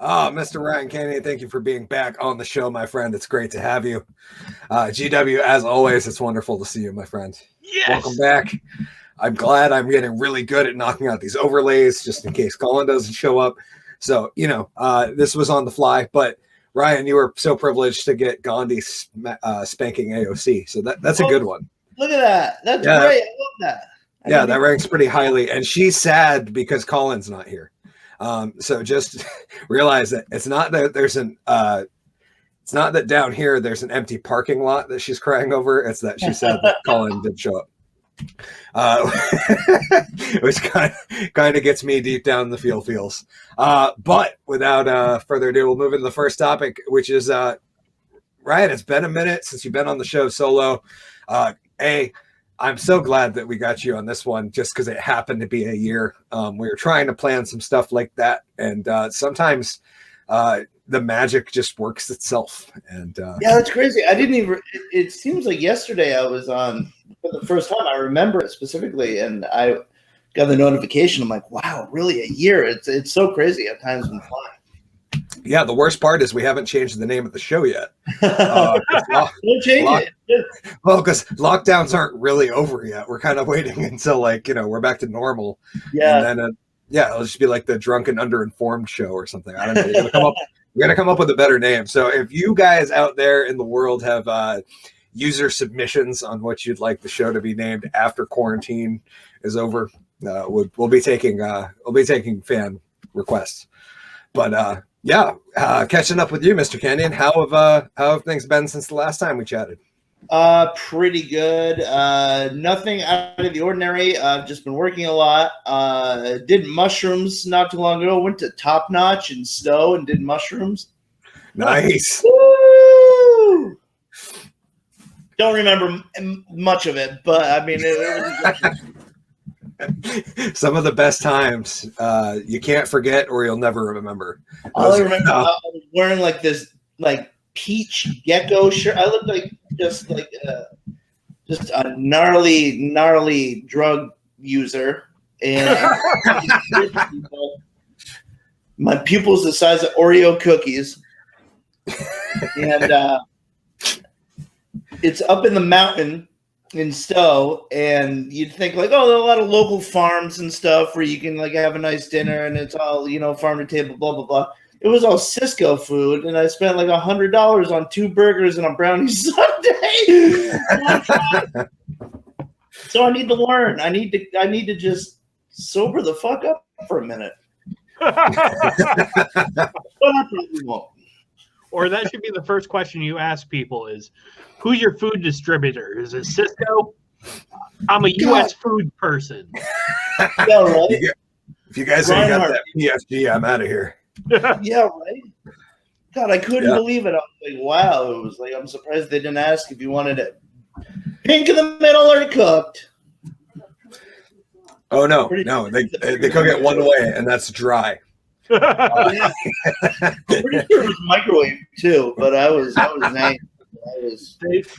Oh, Mr. Ryan Kenyon, thank you for being back on the show, my friend. It's great to have you. GW, as always, it's wonderful to see you, my friend. Yes. Welcome back. I'm glad I'm getting really good at knocking out these overlays just in case Collen doesn't show up. So, this was on the fly, but Ryan, you were so privileged to get Gandhi spanking AOC. So that's a good one. Look at that. That's great. I love that. That ranks pretty highly. And she's sad because Collen's not here. So just realize that it's not that it's not that down here there's an empty parking lot that she's crying over. It's that she said that Collen did show up. Which kind of gets me deep down in the feels. But without further ado, we'll move into the first topic, which is Ryan, it's been a minute since you've been on the show solo. I'm so glad that we got you on this one just because it happened to be a year. We were trying to plan some stuff like that. And sometimes the magic just works itself. And yeah, that's crazy. I didn't even, it seems like yesterday I was on for the first time. I remember it specifically. And I got the notification. I'm like, wow, really a year. It's so crazy how time's been flying. Yeah, the worst part is we haven't changed the name of the show yet. Don't change it. Well, because lockdowns aren't really over yet. We're kind of waiting until we're back to normal. Yeah. And then it'll just be like the drunken underinformed show or something. I don't know. We're gonna come up with a better name. So if you guys out there in the world have user submissions on what you'd like the show to be named after quarantine is over, we'll be taking fan requests. But catching up with you, Mr. Kenyon. How have things been since the last time we chatted? Pretty good. Nothing out of the ordinary. I've just been working a lot. Did mushrooms not too long ago. Went to Top Notch in Stowe and did mushrooms. Nice. Woo! Don't remember much of it, but I mean, it was some of the best times you can't forget or you'll never remember. All I remember, I was wearing this peach gecko shirt. I looked like just a gnarly drug user, and my pupils the size of Oreo cookies, and it's up in the mountain in Stowe, and you'd think there are a lot of local farms and stuff where you can have a nice dinner, and it's all farm to table, blah blah blah. It was all Cisco food, and I spent $100 on 2 burgers and a brownie sundae. So I need to learn. I need to just sober the fuck up for a minute. But I probably won't. Or that should be the first question you ask people is, who's your food distributor? Is it Cisco? I'm a U.S. food person. Yeah, right? If you guys ain't got that PSG, I'm out of here. Yeah, right? God, I couldn't believe it. I was like, wow. It was I'm surprised they didn't ask if you wanted it pink in the middle or cooked. Oh, no. They cook it one way, and that's dry. Yeah. I'm pretty sure it was microwave too, but I was nice.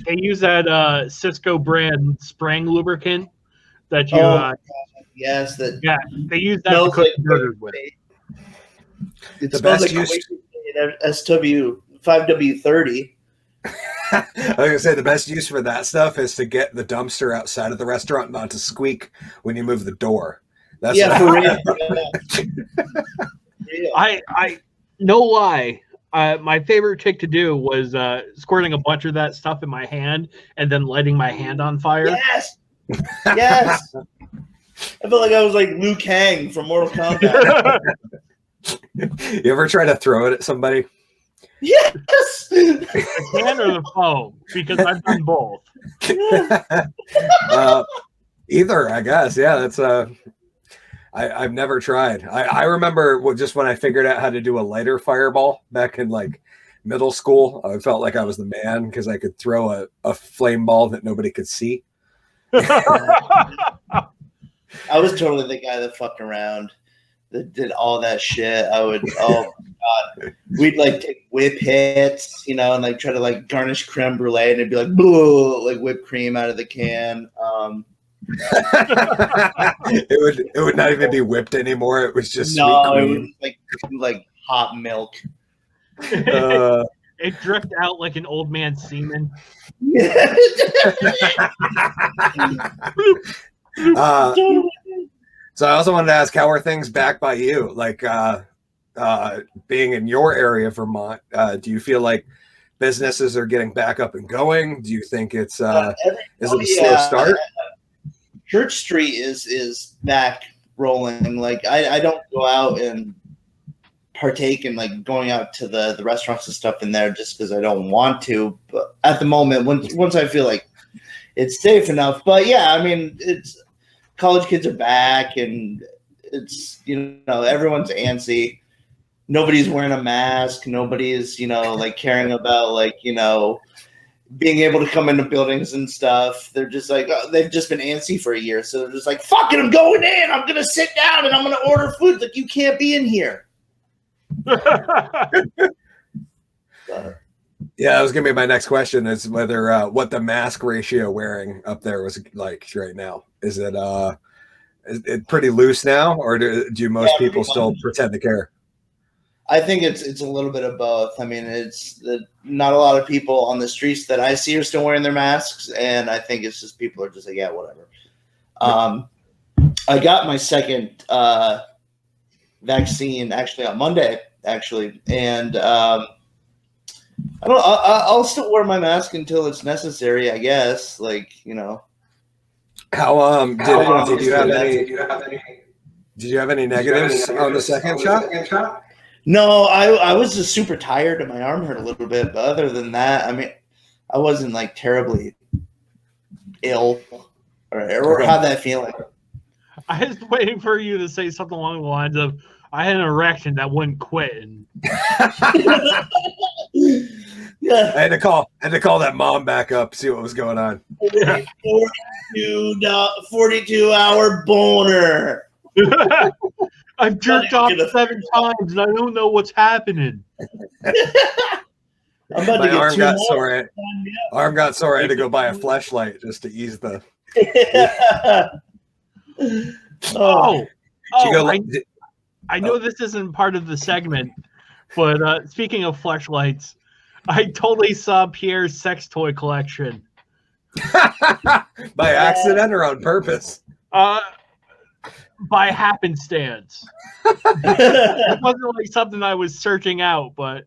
They use that Cisco brand Sprang lubricant that you. Yes, that. Yeah, they use that to cook burgers with. It smells like SW 5W30. I was gonna say the best use for that stuff is to get the dumpster outside of the restaurant not to squeak when you move the door. That's for real. I no lie. My favorite trick to do was squirting a bunch of that stuff in my hand and then lighting my hand on fire. Yes. Yes. I felt like I was like Liu Kang from Mortal Kombat. You ever try to throw it at somebody? Yes. The can or the foam? Because I've done both. Either, I guess. Yeah, that's I've never tried. I remember just when I figured out how to do a lighter fireball back in middle school. I felt like I was the man because I could throw a flame ball that nobody could see. I was totally the guy that fucked around, that did all that shit. Oh my god, we'd take whip hits, and try to garnish creme brulee, and it'd be whipped cream out of the can. It would not even be whipped anymore. It was just no, sweet cream. It was hot milk. It dripped out like an old man's semen. So I also wanted to ask, how are things back by you? Like being in your area of Vermont, do you feel like businesses are getting back up and going? Do you think it's is it a slow start? Church Street is back rolling. Like I don't go out and partake in like going out to the restaurants and stuff in there just because I don't want to. But at the moment, once I feel like it's safe enough. But yeah, I mean, it's college kids are back and it's, you know, everyone's antsy. Nobody's wearing a mask. Nobody's, you know, like caring about like, you know, being able to come into buildings and stuff. They're just like, they've just been antsy for a year. So they're just like, fuck it, I'm going in. I'm going to sit down and I'm going to order food. Like, you can't be in here. Yeah, that was gonna be my next question, is whether what the mask ratio wearing up there was like right now. Is it pretty loose now, or do most people still pretend to care? I think it's a little bit of both. I mean, it's not a lot of people on the streets that I see are still wearing their masks, and I think it's just people are just like, yeah, whatever. I got my second vaccine actually on Monday, and I'll still wear my mask until it's necessary, I guess. Like, you know. How did you have any negatives on the second shot? No, I was just super tired and my arm hurt a little bit, but other than that, I mean, I wasn't like terribly ill or had that feeling. I was waiting for you to say something along the lines of, I had an erection that wouldn't quit. And yeah. I had to call that mom back up, see what was going on. 42-hour boner. I've jerked off 7 times and I don't know what's happening. I'm about My to get arm 2 got more. sore. Arm got sore. I had to go buy a flashlight just to ease the. I know this isn't part of the segment, but speaking of fleshlights, I totally saw Pierre's sex toy collection. By accident or on purpose? By happenstance. It wasn't like something I was searching out, but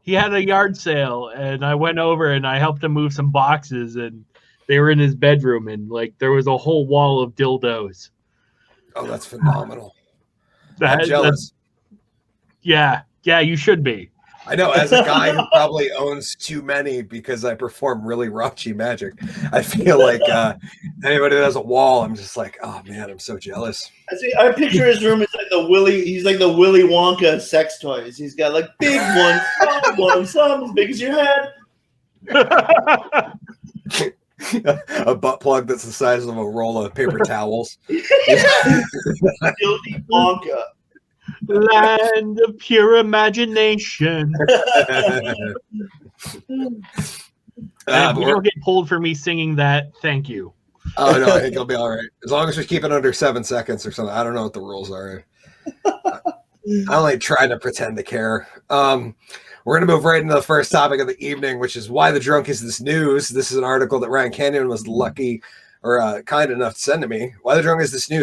he had a yard sale, and I went over and I helped him move some boxes, and they were in his bedroom, and like there was a whole wall of dildos. Oh, that's phenomenal. I'm jealous. Yeah, you should be. I know, as a guy who probably owns too many because I perform really raunchy magic, I feel like anybody that has a wall, I'm just like, oh man, I'm so jealous. I picture his room as like he's like the Willy Wonka sex toys. He's got like big ones, small ones, some as big as your head. A butt plug that's the size of a roll of paper towels. Willy Wonka. Land of pure imagination. If you don't get pulled for me singing that, thank you. Oh no, I think I'll be all right. As long as we keep it under 7 seconds or something. I don't know what the rules are. I only try to pretend to care. We're going to move right into the first topic of the evening, which is why the drunk is this news. This is an article that Ryan Kenyon was lucky or kind enough to send to me. Why the drunk is this news?